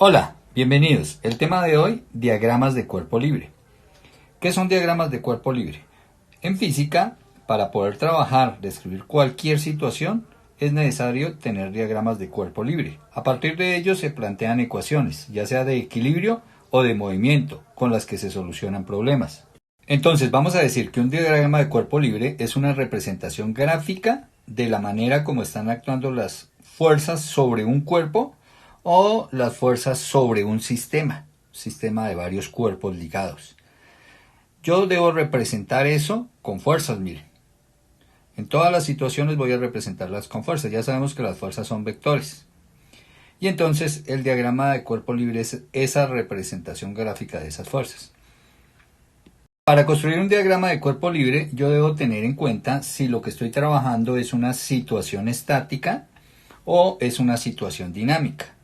Hola, bienvenidos. El tema de hoy, diagramas de cuerpo libre. ¿Qué son diagramas de cuerpo libre? En física, para poder trabajar, describir cualquier situación, es necesario tener diagramas de cuerpo libre. A partir de ellos se plantean ecuaciones, ya sea de equilibrio o de movimiento, con las que se solucionan problemas. Entonces vamos a decir que un diagrama de cuerpo libre es una representación gráfica de la manera como están actuando las fuerzas sobre un cuerpo o las fuerzas sobre un sistema de varios cuerpos ligados. Yo debo representar eso con fuerzas, miren. En todas las situaciones voy a representarlas con fuerzas. Ya sabemos que las fuerzas son vectores. Y entonces el diagrama de cuerpo libre es esa representación gráfica de esas fuerzas. Para construir un diagrama de cuerpo libre, yo debo tener en cuenta si lo que estoy trabajando es una situación estática o es una situación dinámica.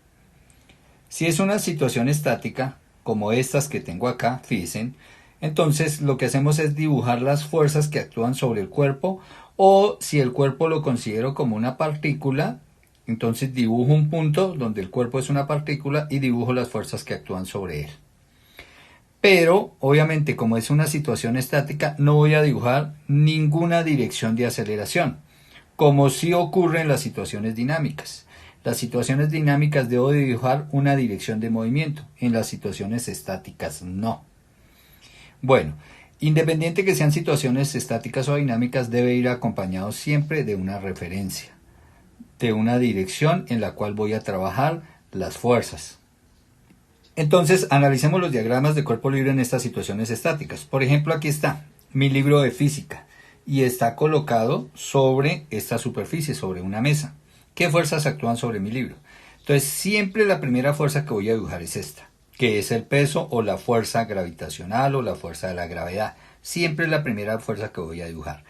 Si es una situación estática, como estas que tengo acá, fíjense, entonces lo que hacemos es dibujar las fuerzas que actúan sobre el cuerpo, o si el cuerpo lo considero como una partícula, entonces dibujo un punto donde el cuerpo es una partícula y dibujo las fuerzas que actúan sobre él. Pero, obviamente, como es una situación estática, no voy a dibujar ninguna dirección de aceleración, como sí ocurre en las situaciones dinámicas. Las situaciones dinámicas debo dibujar una dirección de movimiento, en las situaciones estáticas no. Bueno, independiente que sean situaciones estáticas o dinámicas, debe ir acompañado siempre de una referencia, de una dirección en la cual voy a trabajar las fuerzas. Entonces, analicemos los diagramas de cuerpo libre en estas situaciones estáticas. Por ejemplo, aquí está mi libro de física y está colocado sobre esta superficie, sobre una mesa. ¿Qué fuerzas actúan sobre mi libro? Entonces, siempre la primera fuerza que voy a dibujar es esta, que es el peso o la fuerza gravitacional o la fuerza de la gravedad. Siempre es la primera fuerza que voy a dibujar.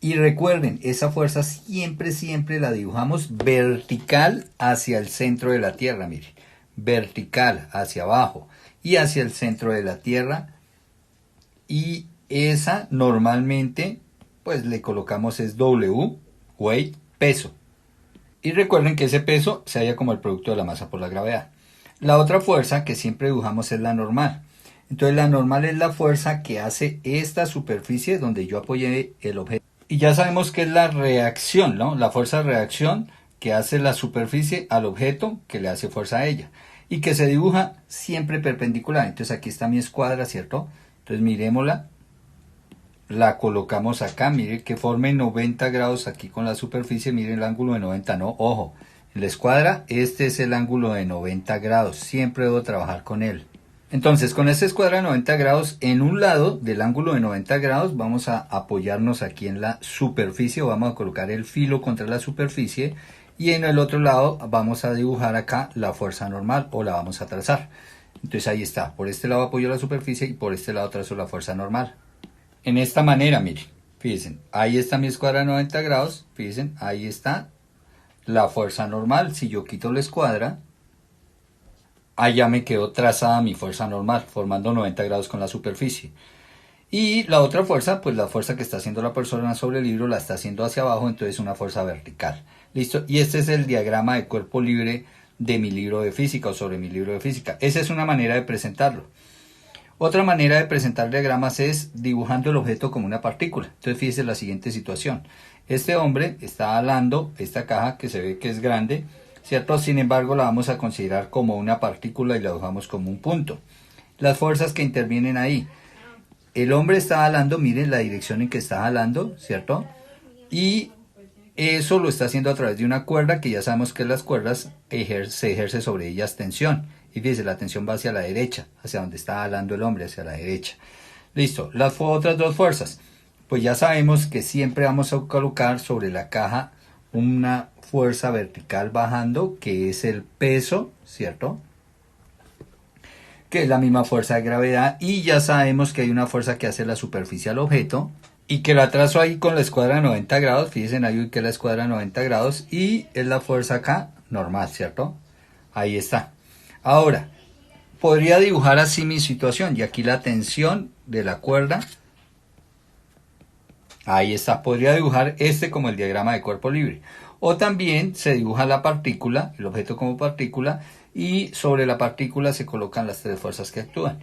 Y recuerden, esa fuerza siempre la dibujamos vertical hacia el centro de la Tierra, miren. Vertical hacia abajo y hacia el centro de la Tierra. Y esa normalmente, pues le colocamos es W, weight, peso. Y recuerden que ese peso se halla como el producto de la masa por la gravedad. La otra fuerza que siempre dibujamos es la normal. Entonces la normal es la fuerza que hace esta superficie donde yo apoyé el objeto. Y ya sabemos que es la reacción, ¿no? La fuerza de reacción que hace la superficie al objeto que le hace fuerza a ella. Y que se dibuja siempre perpendicular. Entonces aquí está mi escuadra, ¿cierto? Entonces miremosla. La colocamos acá, miren que forme 90 grados aquí con la superficie, miren el ángulo de 90, no, ojo, en la escuadra este es el ángulo de 90 grados, siempre debo trabajar con él. Entonces con esta escuadra de 90 grados, en un lado del ángulo de 90 grados vamos a apoyarnos aquí en la superficie, o vamos a colocar el filo contra la superficie, y en el otro lado vamos a dibujar acá la fuerza normal, o la vamos a trazar. Entonces ahí está, por este lado apoyo la superficie y por este lado trazo la fuerza normal. En esta manera, miren, fíjense, ahí está mi escuadra de 90 grados, fíjense, ahí está la fuerza normal. Si yo quito la escuadra, allá me quedó trazada mi fuerza normal, formando 90 grados con la superficie. Y la otra fuerza, pues la fuerza que está haciendo la persona sobre el libro, la está haciendo hacia abajo, entonces una fuerza vertical. ¿Listo? Y este es el diagrama de cuerpo libre de mi libro de física o sobre mi libro de física. Esa es una manera de presentarlo. Otra manera de presentar diagramas es dibujando el objeto como una partícula. Entonces fíjense la siguiente situación. Este hombre está alando esta caja que se ve que es grande, ¿cierto? Sin embargo la vamos a considerar como una partícula y la dibujamos como un punto. Las fuerzas que intervienen ahí. El hombre está alando, miren la dirección en que está alando, ¿cierto? Y eso lo está haciendo a través de una cuerda que ya sabemos que las cuerdas se ejerce sobre ellas tensión. Y fíjense, la tensión va hacia la derecha, hacia donde está alando el hombre, hacia la derecha. Listo, las otras dos fuerzas. Pues ya sabemos que siempre vamos a colocar sobre la caja una fuerza vertical bajando, que es el peso, ¿cierto? Que es la misma fuerza de gravedad. Y ya sabemos que hay una fuerza que hace la superficie al objeto, y que la trazo ahí con la escuadra de 90 grados, fíjense ahí que es la escuadra de 90 grados, y es la fuerza acá normal, ¿cierto? Ahí está. Ahora, podría dibujar así mi situación, y aquí la tensión de la cuerda, ahí está, podría dibujar este como el diagrama de cuerpo libre. O también se dibuja la partícula, el objeto como partícula, y sobre la partícula se colocan las tres fuerzas que actúan,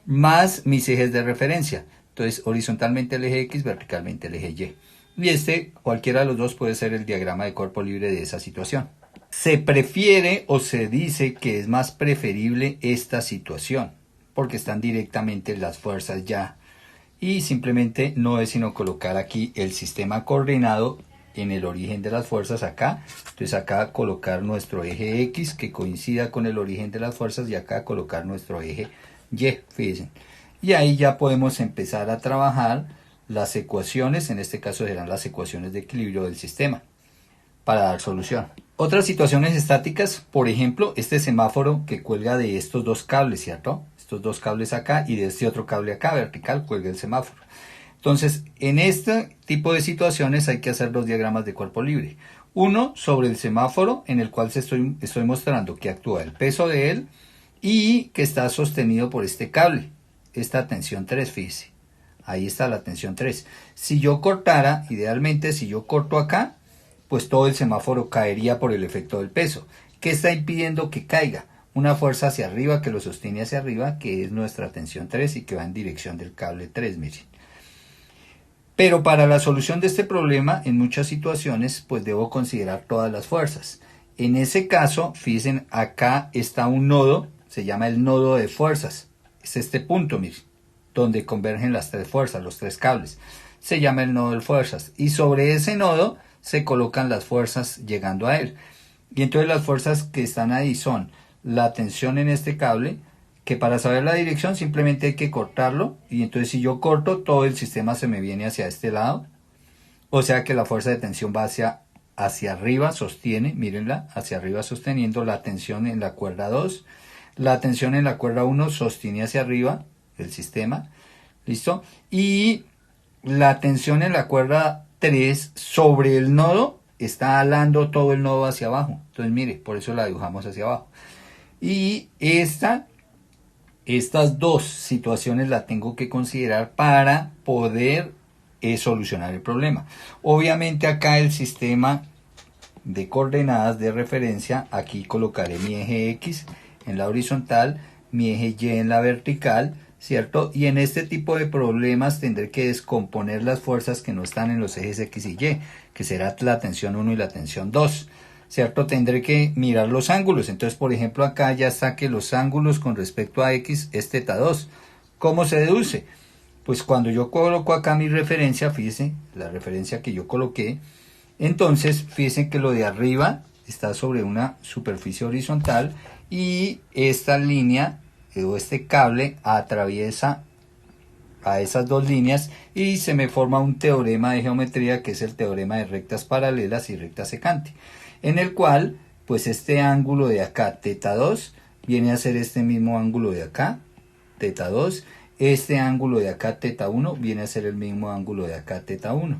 más mis ejes de referencia. Entonces, horizontalmente el eje X, verticalmente el eje Y. Y cualquiera de los dos puede ser el diagrama de cuerpo libre de esa situación. Se prefiere o se dice que es más preferible esta situación, porque están directamente las fuerzas ya. Y simplemente no es sino colocar aquí el sistema coordenado en el origen de las fuerzas acá. Entonces acá colocar nuestro eje X que coincida con el origen de las fuerzas y acá colocar nuestro eje Y, fíjense. Y ahí ya podemos empezar a trabajar las ecuaciones, en este caso serán las ecuaciones de equilibrio del sistema, para dar solución. Otras situaciones estáticas, por ejemplo, este semáforo que cuelga de estos dos cables, ¿cierto? Estos dos cables acá y de este otro cable acá, vertical, cuelga el semáforo. Entonces, en este tipo de situaciones hay que hacer dos diagramas de cuerpo libre. Uno sobre el semáforo, en el cual estoy mostrando que actúa el peso de él y que está sostenido por este cable, esta tensión 3, fíjese. Ahí está la tensión 3. Si yo cortara, idealmente si yo corto acá, pues todo el semáforo caería por el efecto del peso. ¿Qué está impidiendo que caiga? Una fuerza hacia arriba que lo sostiene hacia arriba, que es nuestra tensión 3 y que va en dirección del cable 3, miren. Pero para la solución de este problema, en muchas situaciones, pues debo considerar todas las fuerzas. En ese caso, fíjense, acá está un nodo, se llama el nodo de fuerzas. Es este punto, miren, donde convergen las tres fuerzas, los tres cables. Se llama el nodo de fuerzas. Y sobre ese nodo se colocan las fuerzas llegando a él. Y entonces las fuerzas que están ahí son la tensión en este cable, que para saber la dirección simplemente hay que cortarlo, y entonces si yo corto, todo el sistema se me viene hacia este lado, o sea que la fuerza de tensión va hacia arriba, sostiene, mírenla, hacia arriba sosteniendo la tensión en la cuerda 2, la tensión en la cuerda 1 sostiene hacia arriba el sistema, ¿listo? Y la tensión en la cuerda 3 sobre el nodo está alando todo el nodo hacia abajo, entonces mire, por eso la dibujamos hacia abajo. Y estas dos situaciones las tengo que considerar para poder solucionar el problema. Obviamente acá el sistema de coordenadas de referencia, aquí colocaré mi eje X en la horizontal, mi eje Y en la vertical, ¿cierto? Y en este tipo de problemas tendré que descomponer las fuerzas que no están en los ejes X y Y, que será la tensión 1 y la tensión 2. ¿Cierto? Tendré que mirar los ángulos. Entonces, por ejemplo, acá ya saqué los ángulos con respecto a X es θ 2. ¿Cómo se deduce? Pues cuando yo coloco acá mi referencia, fíjense, la referencia que yo coloqué, entonces fíjense que lo de arriba está sobre una superficie horizontal y esta línea o este cable atraviesa a esas dos líneas y se me forma un teorema de geometría que es el teorema de rectas paralelas y recta secante, en el cual pues este ángulo de acá θ2 viene a ser este mismo ángulo de acá θ2, este ángulo de acá θ1 viene a ser el mismo ángulo de acá θ1,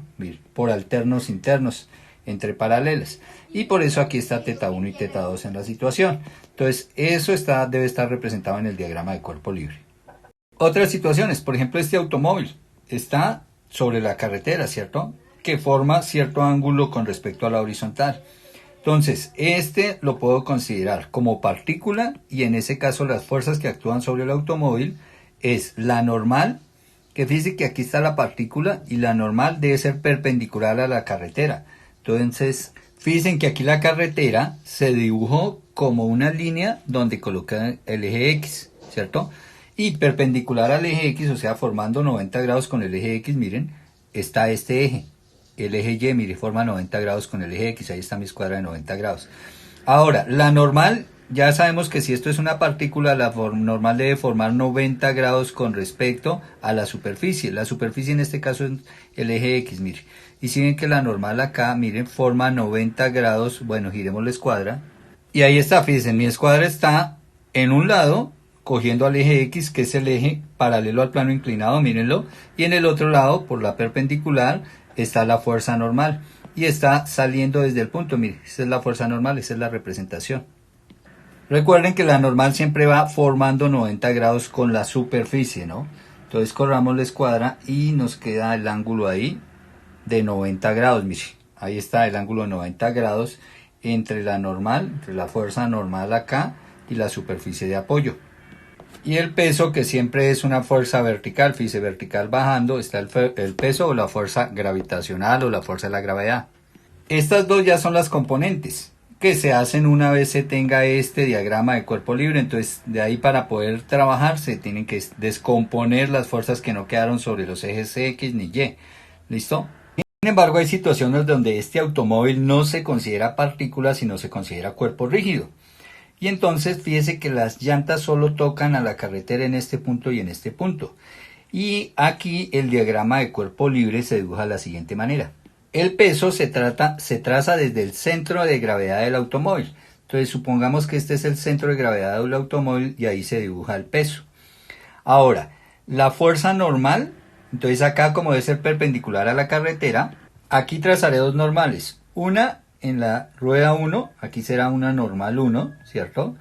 por alternos internos entre paralelas, y por eso aquí está θ1 y θ2 en la situación. Entonces eso debe estar representado en el diagrama de cuerpo libre. Otras situaciones, por ejemplo, este automóvil está sobre la carretera, ¿cierto? Que forma cierto ángulo con respecto a la horizontal. Entonces, este lo puedo considerar como partícula y en ese caso las fuerzas que actúan sobre el automóvil es la normal, que fíjense que aquí está la partícula y la normal debe ser perpendicular a la carretera. Entonces, fíjense que aquí la carretera se dibujó como una línea donde coloca el eje X, ¿cierto? Y perpendicular al eje X, o sea, formando 90 grados con el eje X, miren, está este eje. El eje Y, mire, forma 90 grados con el eje X, ahí está mi escuadra de 90 grados. Ahora, la normal, ya sabemos que si esto es una partícula, la normal debe formar 90 grados con respecto a la superficie. La superficie en este caso es el eje X, mire. Y si ven que la normal acá, miren, forma 90 grados, bueno, giremos la escuadra. Y ahí está, fíjense, mi escuadra está en un lado, cogiendo al eje X, que es el eje paralelo al plano inclinado, mírenlo, y en el otro lado, por la perpendicular, está la fuerza normal, y está saliendo desde el punto, miren, esa es la fuerza normal, esa es la representación. Recuerden que la normal siempre va formando 90 grados con la superficie, ¿no? Entonces corramos la escuadra y nos queda el ángulo ahí de 90 grados, miren, ahí está el ángulo de 90 grados entre la normal, entre la fuerza normal acá, y la superficie de apoyo. Y el peso, que siempre es una fuerza vertical, fíjese, vertical bajando, está el peso o la fuerza gravitacional o la fuerza de la gravedad. Estas dos ya son las componentes que se hacen una vez se tenga este diagrama de cuerpo libre. Entonces, de ahí para poder trabajar se tienen que descomponer las fuerzas que no quedaron sobre los ejes X ni Y. ¿Listo? Sin embargo, hay situaciones donde este automóvil no se considera partícula, sino se considera cuerpo rígido. Y entonces fíjese que las llantas solo tocan a la carretera en este punto y en este punto. Y aquí el diagrama de cuerpo libre se dibuja de la siguiente manera. El peso se traza desde el centro de gravedad del automóvil. Entonces supongamos que este es el centro de gravedad del automóvil y ahí se dibuja el peso. Ahora, la fuerza normal, entonces acá como debe ser perpendicular a la carretera, aquí trazaré dos normales. Una en la rueda 1, aquí será una normal 1, ¿cierto?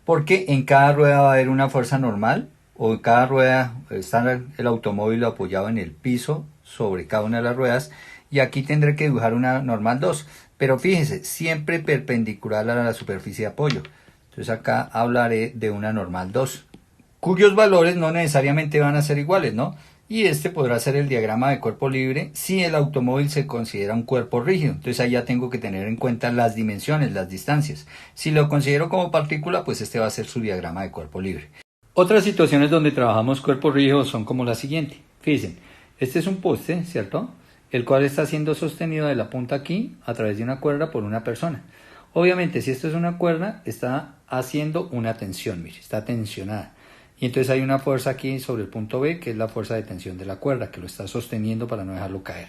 Porque en cada rueda va a haber una fuerza normal, o en cada rueda está el automóvil apoyado en el piso sobre cada una de las ruedas, y aquí tendré que dibujar una normal 2, pero fíjese, siempre perpendicular a la superficie de apoyo. Entonces acá hablaré de una normal 2, cuyos valores no necesariamente van a ser iguales, ¿no? Y este podrá ser el diagrama de cuerpo libre si el automóvil se considera un cuerpo rígido. Entonces ahí ya tengo que tener en cuenta las dimensiones, las distancias. Si lo considero como partícula, pues este va a ser su diagrama de cuerpo libre. Otras situaciones donde trabajamos cuerpo rígido son como la siguiente. Fíjense, este es un poste, ¿cierto? El cual está siendo sostenido de la punta aquí a través de una cuerda por una persona. Obviamente, si esto es una cuerda, está haciendo una tensión, mire, está tensionada. Y entonces hay una fuerza aquí sobre el punto B, que es la fuerza de tensión de la cuerda, que lo está sosteniendo para no dejarlo caer.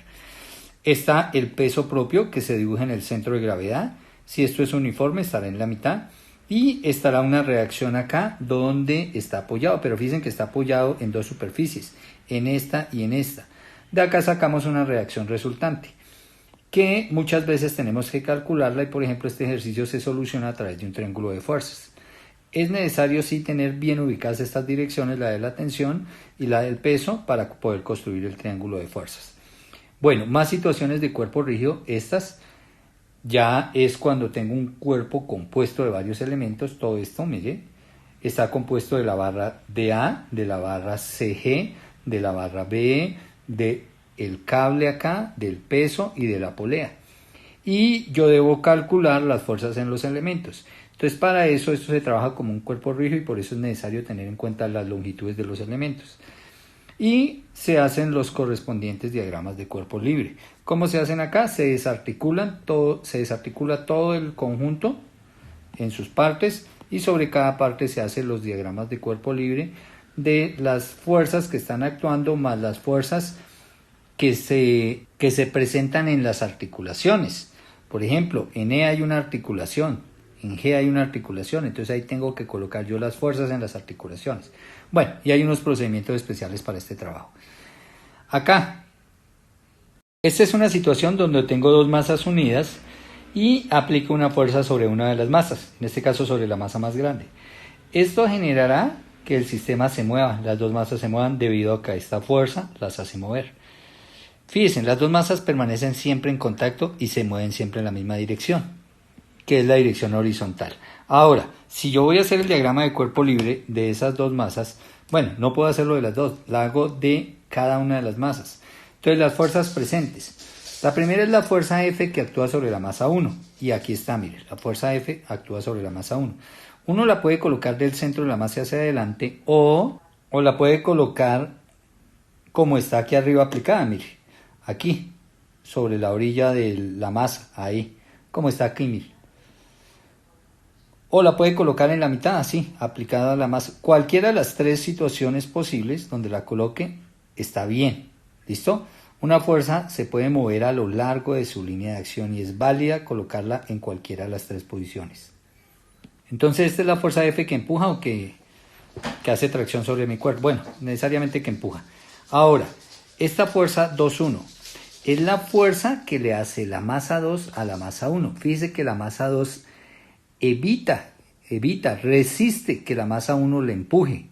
Está el peso propio, que se dibuja en el centro de gravedad. Si esto es uniforme, estará en la mitad. Y estará una reacción acá, donde está apoyado. Pero fíjense que está apoyado en dos superficies, en esta y en esta. De acá sacamos una reacción resultante, que muchas veces tenemos que calcularla. Y por ejemplo, este ejercicio se soluciona a través de un triángulo de fuerzas. Es necesario sí tener bien ubicadas estas direcciones, la de la tensión y la del peso, para poder construir el triángulo de fuerzas. Bueno, más situaciones de cuerpo rígido. Estas ya es cuando tengo un cuerpo compuesto de varios elementos. Todo esto, mire, está compuesto de la barra DA, de la barra CG, de la barra BE, del cable acá, del peso y de la polea. Y yo debo calcular las fuerzas en los elementos. Entonces, para eso esto se trabaja como un cuerpo rígido y por eso es necesario tener en cuenta las longitudes de los elementos. Y se hacen los correspondientes diagramas de cuerpo libre. ¿Cómo se hacen acá? Se desarticula todo el conjunto en sus partes y sobre cada parte se hacen los diagramas de cuerpo libre de las fuerzas que están actuando más las fuerzas que se presentan en las articulaciones. Por ejemplo, en E hay una articulación, en G hay una articulación, entonces ahí tengo que colocar yo las fuerzas en las articulaciones. Bueno, y hay unos procedimientos especiales para este trabajo. Acá, esta es una situación donde tengo dos masas unidas y aplico una fuerza sobre una de las masas, en este caso sobre la masa más grande. Esto generará que el sistema se mueva, las dos masas se muevan debido a que esta fuerza las hace mover. Fíjense, las dos masas permanecen siempre en contacto y se mueven siempre en la misma dirección, que es la dirección horizontal. Ahora, si yo voy a hacer el diagrama de cuerpo libre de esas dos masas, bueno, no puedo hacerlo de las dos, la hago de cada una de las masas. Entonces, las fuerzas presentes. La primera es la fuerza F, que actúa sobre la masa 1. Y aquí está, mire, la fuerza F actúa sobre la masa 1. Uno la puede colocar del centro de la masa hacia adelante o la puede colocar como está aquí arriba aplicada, mire, aquí, sobre la orilla de la masa, ahí, como está aquí, mire. O la puede colocar en la mitad, así, aplicada a la masa. Cualquiera de las tres situaciones posibles donde la coloque está bien. ¿Listo? Una fuerza se puede mover a lo largo de su línea de acción y es válida colocarla en cualquiera de las tres posiciones. Entonces, ¿esta es la fuerza F que empuja o que hace tracción sobre mi cuerpo? Bueno, necesariamente que empuja. Ahora, esta fuerza 2,1 es la fuerza que le hace la masa 2 a la masa 1. Fíjese que la masa 2 resiste que la masa 1 le empuje.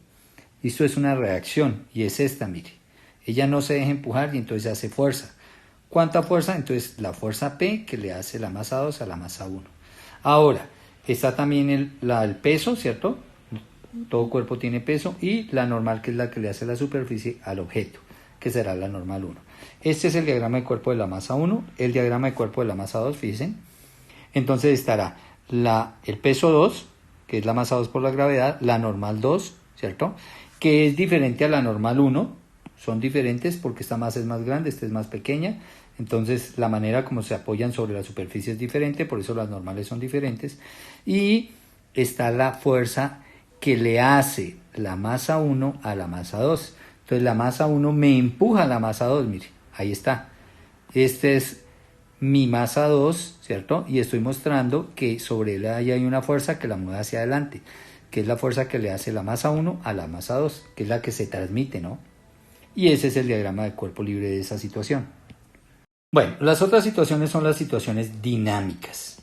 Esto es una reacción y es esta, mire. Ella no se deja empujar y entonces hace fuerza. ¿Cuánta fuerza? Entonces la fuerza P que le hace la masa 2 a la masa 1. Ahora, Está también el peso, ¿cierto? Todo cuerpo tiene peso, y la normal, que es la que le hace la superficie al objeto, que será la normal 1. Este es el diagrama de cuerpo de la masa 1, el diagrama de cuerpo de la masa 2, fíjense. Entonces estará el peso 2, que es la masa 2 por la gravedad, la normal 2, ¿cierto? Que es diferente a la normal 1, son diferentes porque esta masa es más grande, esta es más pequeña, entonces la manera como se apoyan sobre la superficie es diferente, por eso las normales son diferentes. Y está la fuerza que le hace la masa 1 a la masa 2. Entonces la masa 1 me empuja a la masa 2, mire, ahí está. Este es mi masa 2, ¿cierto? Y estoy mostrando que sobre él hay una fuerza que la mueve hacia adelante, que es la fuerza que le hace la masa 1 a la masa 2, que es la que se transmite, ¿no? Y ese es el diagrama de cuerpo libre de esa situación. Bueno, las otras situaciones son las situaciones dinámicas.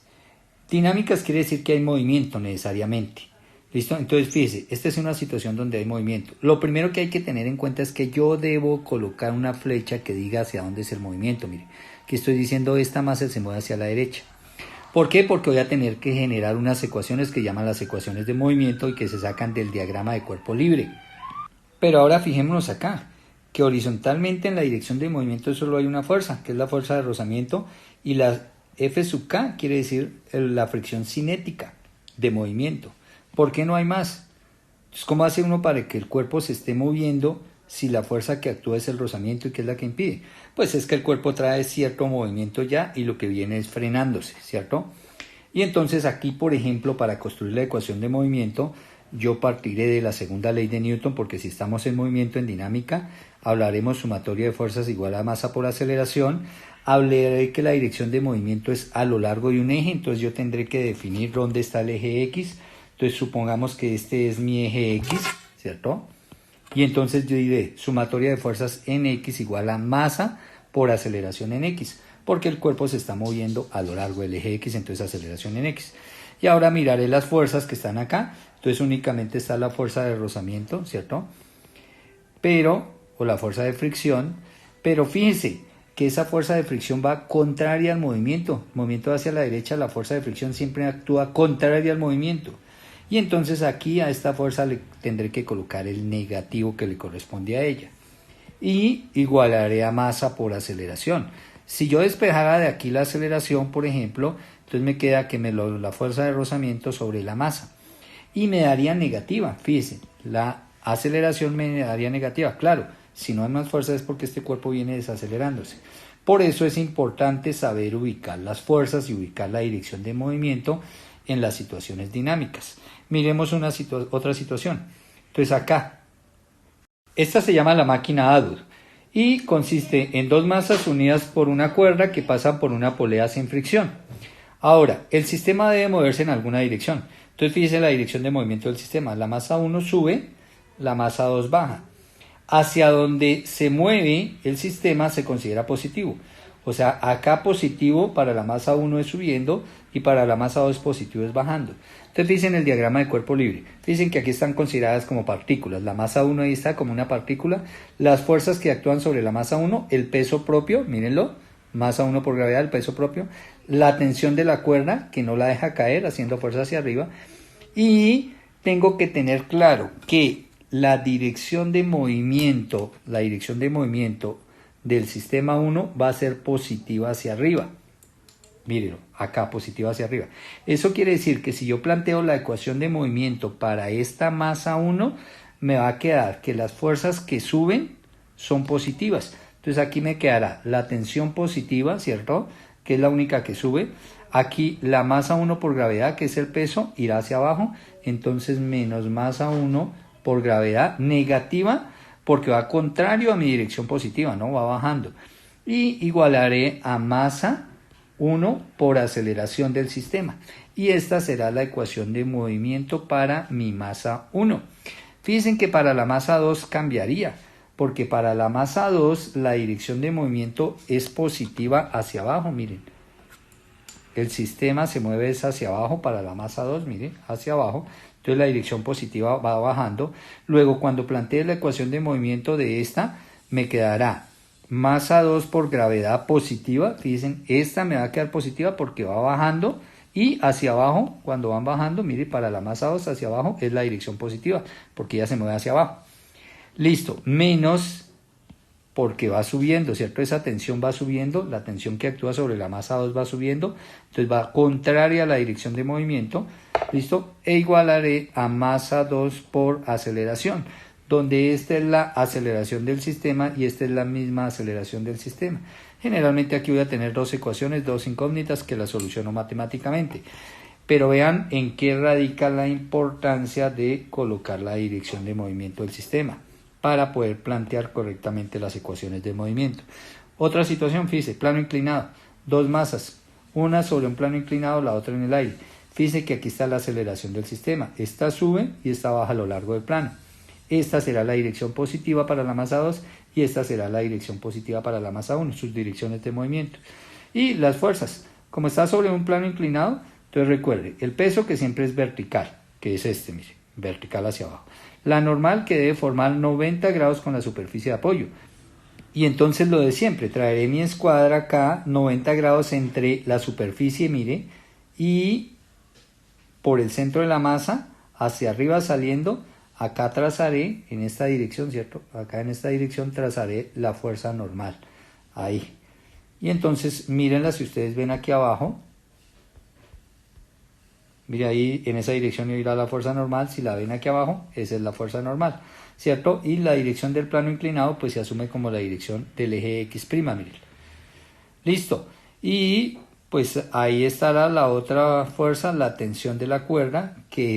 Dinámicas quiere decir que hay movimiento necesariamente. ¿Listo? Entonces, fíjese, esta es una situación donde hay movimiento. Lo primero que hay que tener en cuenta es que yo debo colocar una flecha que diga hacia dónde es el movimiento. Mire, que estoy diciendo esta masa se mueve hacia la derecha. ¿Por qué? Porque voy a tener que generar unas ecuaciones que llaman las ecuaciones de movimiento y que se sacan del diagrama de cuerpo libre. Pero ahora fijémonos acá, que horizontalmente en la dirección de movimiento solo hay una fuerza, que es la fuerza de rozamiento, y la F sub K quiere decir la fricción cinética de movimiento. ¿Por qué no hay más? Entonces, ¿cómo hace uno para que el cuerpo se esté moviendo si la fuerza que actúa es el rozamiento y qué es la que impide? Pues es que el cuerpo trae cierto movimiento ya y lo que viene es frenándose, ¿cierto? Y entonces aquí, por ejemplo, para construir la ecuación de movimiento, yo partiré de la segunda ley de Newton, porque si estamos en movimiento en dinámica, hablaremos sumatoria de fuerzas igual a masa por aceleración. Hablaré que la dirección de movimiento es a lo largo de un eje, entonces yo tendré que definir dónde está el eje X. Entonces supongamos que este es mi eje X, ¿cierto? Y entonces yo diré sumatoria de fuerzas en X igual a masa por aceleración en X, porque el cuerpo se está moviendo a lo largo del eje X, entonces aceleración en X. Y ahora miraré las fuerzas que están acá, entonces únicamente está la fuerza de rozamiento, ¿cierto? O la fuerza de fricción, pero fíjense que esa fuerza de fricción va contraria al movimiento. Movimiento hacia la derecha, la fuerza de fricción siempre actúa contraria al movimiento. Y entonces aquí a esta fuerza le tendré que colocar el negativo que le corresponde a ella. Y igualaré a masa por aceleración. Si yo despejara de aquí la aceleración, por ejemplo, entonces me queda que la fuerza de rozamiento sobre la masa. Y me daría negativa, fíjense, la aceleración me daría negativa. Claro, si no hay más fuerza es porque este cuerpo viene desacelerándose. Por eso es importante saber ubicar las fuerzas y ubicar la dirección de movimiento en las situaciones dinámicas. Miremos otra situación. Entonces acá, esta se llama la máquina ADUR y consiste en dos masas unidas por una cuerda que pasan por una polea sin fricción. Ahora, el sistema debe moverse en alguna dirección. Entonces fíjense la dirección de movimiento del sistema. La masa 1 sube, la masa 2 baja. Hacia donde se mueve el sistema se considera positivo. O sea, acá positivo para la masa 1 es subiendo y para la masa 2 positivo es bajando. Entonces fíjense en el diagrama de cuerpo libre. Fíjense que aquí están consideradas como partículas. La masa 1 ahí está como una partícula. Las fuerzas que actúan sobre la masa 1, el peso propio, mírenlo, masa 1 por gravedad, el peso propio. La tensión de la cuerda que no la deja caer haciendo fuerza hacia arriba. Y tengo que tener claro que la dirección de movimiento del sistema 1 va a ser positiva hacia arriba. Mírenlo, acá positiva hacia arriba. Eso quiere decir que si yo planteo la ecuación de movimiento para esta masa 1, me va a quedar que las fuerzas que suben son positivas. Entonces aquí me quedará la tensión positiva, ¿cierto? Que es la única que sube. Aquí la masa 1 por gravedad, que es el peso, irá hacia abajo. Entonces menos masa 1 por gravedad negativa, porque va contrario a mi dirección positiva, ¿no? Va bajando. Y igualaré a masa 1 por aceleración del sistema. Y esta será la ecuación de movimiento para mi masa 1. Fíjense que para la masa 2 cambiaría, porque para la masa 2 la dirección de movimiento es positiva hacia abajo, miren. El sistema se mueve hacia abajo para la masa 2, miren, hacia abajo. Entonces la dirección positiva va bajando. Luego cuando plantee la ecuación de movimiento de esta, me quedará masa 2 por gravedad positiva. Fíjense, esta me va a quedar positiva porque va bajando Y hacia abajo, cuando van bajando, mire, para la masa 2 hacia abajo es la dirección positiva, porque ella se mueve hacia abajo. Listo, menos porque va subiendo, ¿cierto? Esa tensión va subiendo, la tensión que actúa sobre la masa 2 va subiendo, entonces va contraria a la dirección de movimiento, ¿listo? E igualaré a masa 2 por aceleración, donde esta es la aceleración del sistema y esta es la misma aceleración del sistema. Generalmente aquí voy a tener dos ecuaciones, dos incógnitas que las soluciono matemáticamente. Pero vean en qué radica la importancia de colocar la dirección de movimiento del sistema para poder plantear correctamente las ecuaciones de movimiento. Otra situación, fíjese, plano inclinado, dos masas, una sobre un plano inclinado, la otra en el aire. Fíjese que aquí está la aceleración del sistema, esta sube y esta baja a lo largo del plano. Esta será la dirección positiva para la masa 2 y esta será la dirección positiva para la masa 1, sus direcciones de movimiento. Y las fuerzas, como está sobre un plano inclinado, entonces recuerde, el peso que siempre es vertical, que es este, mire, vertical hacia abajo. La normal que debe formar 90 grados con la superficie de apoyo. Y entonces lo de siempre, traeré mi escuadra acá, 90 grados entre la superficie, mire, y por el centro de la masa, hacia arriba saliendo, acá trazaré en esta dirección, ¿cierto? Acá en esta dirección trazaré la fuerza normal, ahí. Y entonces, mírenla si ustedes ven aquí abajo. Mire ahí, en esa dirección irá la fuerza normal, si la ven aquí abajo, esa es la fuerza normal, ¿cierto? Y la dirección del plano inclinado, pues se asume como la dirección del eje X', miren. Listo. Y pues ahí estará la otra fuerza, la tensión de la cuerda, que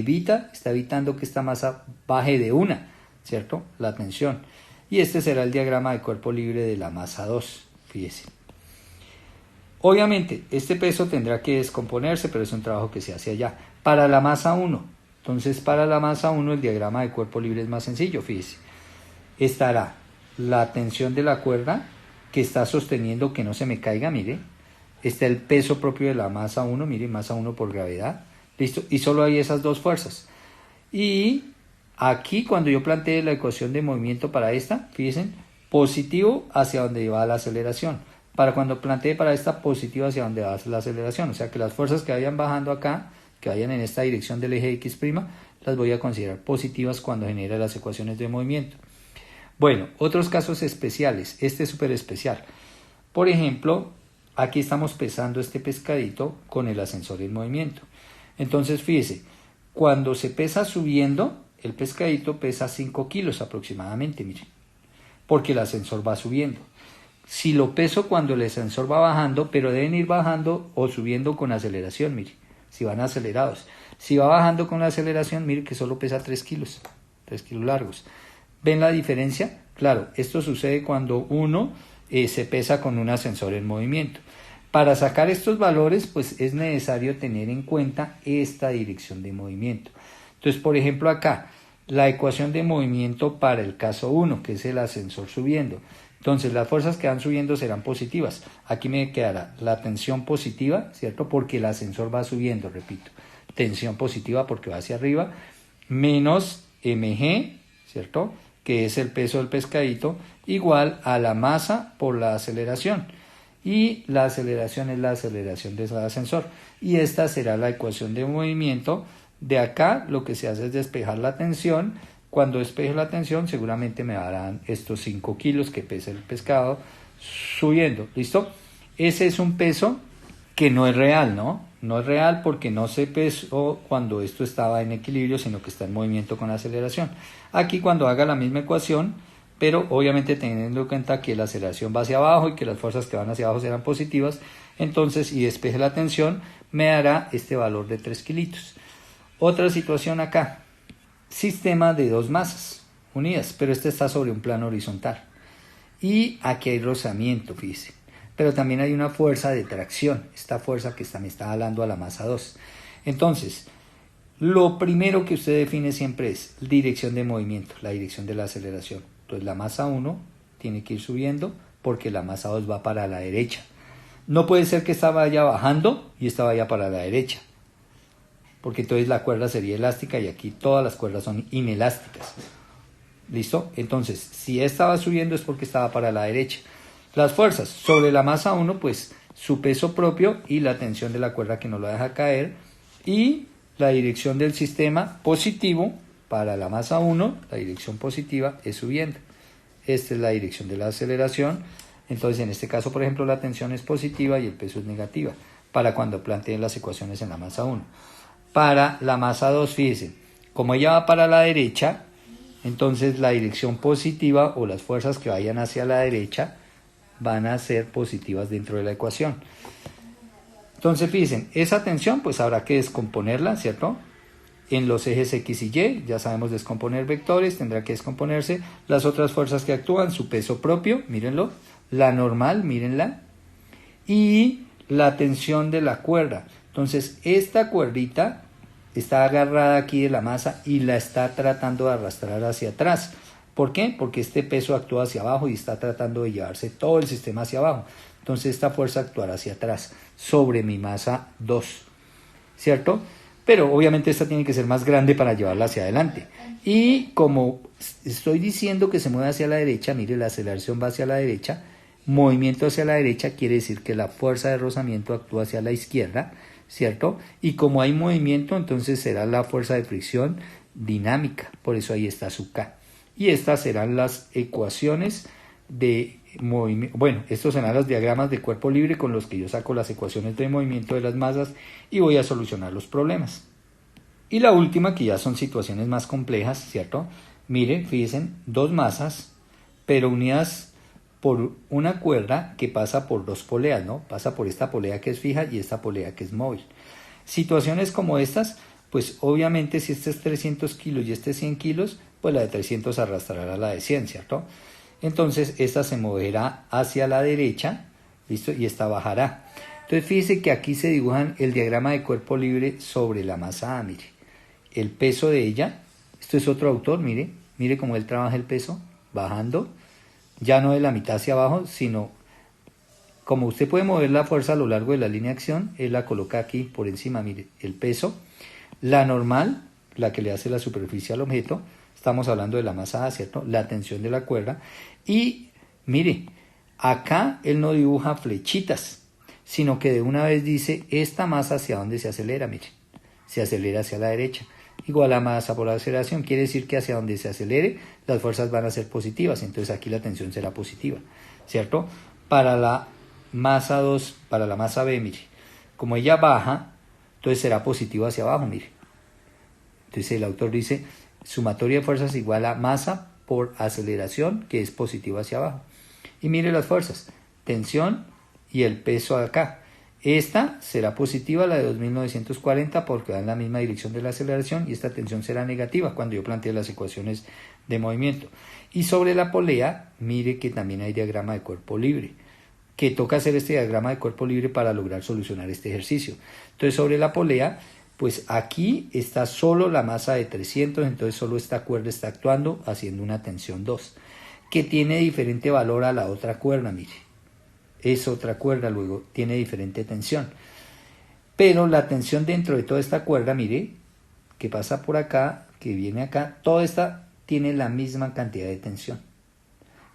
está evitando que esta masa baje de una, ¿cierto? La tensión. Y este será el diagrama de cuerpo libre de la masa 2, fíjese. Obviamente, este peso tendrá que descomponerse, pero es un trabajo que se hace allá. Para la masa 1, entonces para la masa 1 el diagrama de cuerpo libre es más sencillo, fíjese. Estará la tensión de la cuerda que está sosteniendo que no se me caiga, mire. Está el peso propio de la masa 1, mire, masa 1 por gravedad. Listo, y solo hay esas dos fuerzas. Y aquí cuando yo planteé la ecuación de movimiento para esta, fíjense, positivo hacia donde va la aceleración. Para cuando plantee para esta, positivo hacia donde va la aceleración. O sea que las fuerzas que vayan bajando acá, que vayan en esta dirección del eje X', las voy a considerar positivas cuando genere las ecuaciones de movimiento. Bueno, otros casos especiales. Este es súper especial. Por ejemplo, aquí estamos pesando este pescadito con el ascensor en movimiento. Entonces, fíjese, cuando se pesa subiendo, el pescadito pesa 5 kilos aproximadamente, miren, porque el ascensor va subiendo. Si lo peso cuando el ascensor va bajando, pero deben ir bajando o subiendo con aceleración, mire, si van acelerados. Si va bajando con la aceleración, mire que solo pesa 3 kilos largos. ¿Ven la diferencia? Claro, esto sucede cuando uno se pesa con un ascensor en movimiento. Para sacar estos valores, pues es necesario tener en cuenta esta dirección de movimiento. Entonces, por ejemplo, acá, la ecuación de movimiento para el caso 1, que es el ascensor subiendo. Entonces, las fuerzas que van subiendo serán positivas. Aquí me quedará la tensión positiva, ¿cierto? Porque el ascensor va subiendo, repito. Tensión positiva porque va hacia arriba, menos mg, ¿cierto? Que es el peso del pescadito, igual a la masa por la aceleración. Y la aceleración es la aceleración del ascensor. Y esta será la ecuación de movimiento. De acá lo que se hace es despejar la tensión. Cuando despeje la tensión seguramente me darán estos 5 kilos que pesa el pescado subiendo. ¿Listo? Ese es un peso que no es real, ¿no? No es real porque no se pesó cuando esto estaba en equilibrio, sino que está en movimiento con aceleración. Aquí cuando haga la misma ecuación, pero obviamente teniendo en cuenta que la aceleración va hacia abajo y que las fuerzas que van hacia abajo serán positivas, entonces y despeje la tensión, me dará este valor de 3 kilitos. Otra situación acá. Sistema de dos masas unidas, pero este está sobre un plano horizontal. Y aquí hay rozamiento, fíjese. Pero también hay una fuerza de tracción, esta fuerza que me está jalando a la masa 2. Entonces, lo primero que usted define siempre es dirección de movimiento, la dirección de la aceleración. Entonces, la masa 1 tiene que ir subiendo porque la masa 2 va para la derecha. No puede ser que esta vaya bajando y esta vaya para la derecha, porque entonces la cuerda sería elástica y aquí todas las cuerdas son inelásticas. ¿Listo? Entonces, si esta va subiendo es porque estaba para la derecha. Las fuerzas sobre la masa 1 pues su peso propio y la tensión de la cuerda que no lo deja caer, y la dirección del sistema positivo para la masa 1, la dirección positiva es subiendo. Esta es la dirección de la aceleración. Entonces, en este caso, por ejemplo, la tensión es positiva y el peso es negativa, para cuando planteen las ecuaciones en la masa 1. Para la masa 2, fíjense, como ella va para la derecha, entonces la dirección positiva o las fuerzas que vayan hacia la derecha van a ser positivas dentro de la ecuación. Entonces, fíjense, esa tensión pues habrá que descomponerla, ¿cierto? En los ejes X y Y, ya sabemos descomponer vectores, tendrá que descomponerse. Las otras fuerzas que actúan, su peso propio, mírenlo, la normal, mírenla, y la tensión de la cuerda. Entonces, esta cuerdita está agarrada aquí de la masa y la está tratando de arrastrar hacia atrás. ¿Por qué? Porque este peso actúa hacia abajo y está tratando de llevarse todo el sistema hacia abajo. Entonces, esta fuerza actuará hacia atrás, sobre mi masa 2, ¿cierto? Pero obviamente esta tiene que ser más grande para llevarla hacia adelante. Y como estoy diciendo que se mueve hacia la derecha, mire, la aceleración va hacia la derecha, movimiento hacia la derecha quiere decir que la fuerza de rozamiento actúa hacia la izquierda, ¿cierto? Y como hay movimiento, entonces será la fuerza de fricción dinámica, por eso ahí está su K. Y estas serán las ecuaciones de movimiento. Bueno, estos serán los diagramas de cuerpo libre con los que yo saco las ecuaciones de movimiento de las masas y voy a solucionar los problemas. Y la última, que ya son situaciones más complejas, ¿cierto? Miren, fíjense, dos masas, pero unidas por una cuerda que pasa por dos poleas, ¿no? Pasa por esta polea que es fija y esta polea que es móvil. Situaciones como estas, pues obviamente si este es 300 kilos y este es 100 kilos, pues la de 300 arrastrará a la de 100, ¿cierto? Entonces esta se moverá hacia la derecha, ¿listo? Y esta bajará. Entonces fíjense que aquí se dibujan el diagrama de cuerpo libre sobre la masa A, mire. El peso de ella, esto es otro autor, mire cómo él trabaja el peso, bajando, ya no de la mitad hacia abajo, sino como usted puede mover la fuerza a lo largo de la línea de acción, él la coloca aquí por encima, mire, el peso, la normal, la que le hace la superficie al objeto, estamos hablando de la masa A, ¿cierto? La tensión de la cuerda, y mire, acá él no dibuja flechitas, sino que de una vez dice, esta masa hacia dónde se acelera, mire, se acelera hacia la derecha. Igual a masa por aceleración, quiere decir que hacia donde se acelere, las fuerzas van a ser positivas, entonces aquí la tensión será positiva, ¿cierto? Para la masa 2, para la masa B, mire, como ella baja, entonces será positiva hacia abajo, mire. Entonces el autor dice, sumatoria de fuerzas igual a masa por aceleración, que es positiva hacia abajo. Y mire las fuerzas, tensión y el peso acá. Esta será positiva, la de 2940, porque va en la misma dirección de la aceleración, y esta tensión será negativa cuando yo plantee las ecuaciones de movimiento. Y sobre la polea, mire que también hay diagrama de cuerpo libre, que toca hacer este diagrama de cuerpo libre para lograr solucionar este ejercicio. Entonces sobre la polea, pues aquí está solo la masa de 300, entonces solo esta cuerda está actuando haciendo una tensión 2, que tiene diferente valor a la otra cuerda, mire. Es otra cuerda, luego tiene diferente tensión. Pero la tensión dentro de toda esta cuerda, mire, que pasa por acá, que viene acá, toda esta tiene la misma cantidad de tensión.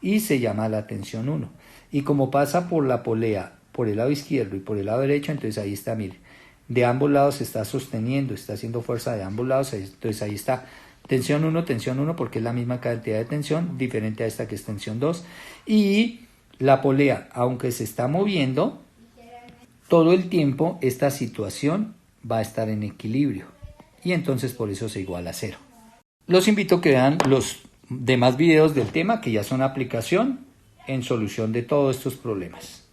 Y se llama la tensión 1. Y como pasa por la polea, por el lado izquierdo y por el lado derecho, entonces ahí está, mire. De ambos lados se está sosteniendo, está haciendo fuerza de ambos lados, entonces ahí está. Tensión 1, porque es la misma cantidad de tensión, diferente a esta que es tensión 2. Y la polea, aunque se está moviendo, todo el tiempo esta situación va a estar en equilibrio. Y entonces por eso se iguala a 0. Los invito a que vean los demás videos del tema que ya son aplicación en solución de todos estos problemas.